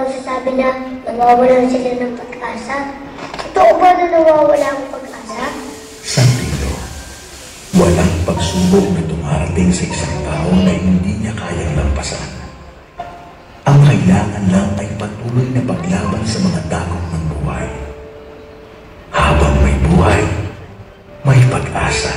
nagsasabi na nawawalan sila ng pag-asa? Totoo ba na nawawala ang pag-asa? Santino, walang pagsubok na dumarating sa isang tao na hindi niya kayang lampasan. Ang kailangan lang ay patuloy na paglaban sa mga dagok ng buhay. Habang may buhay, may pag-asa.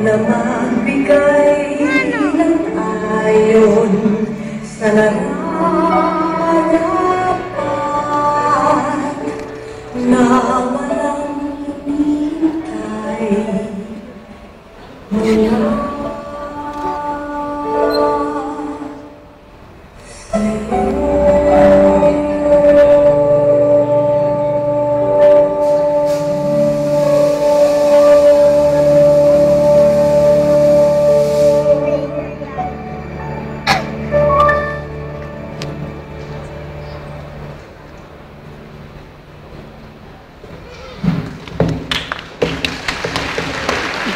Na magbigay ng ayon sa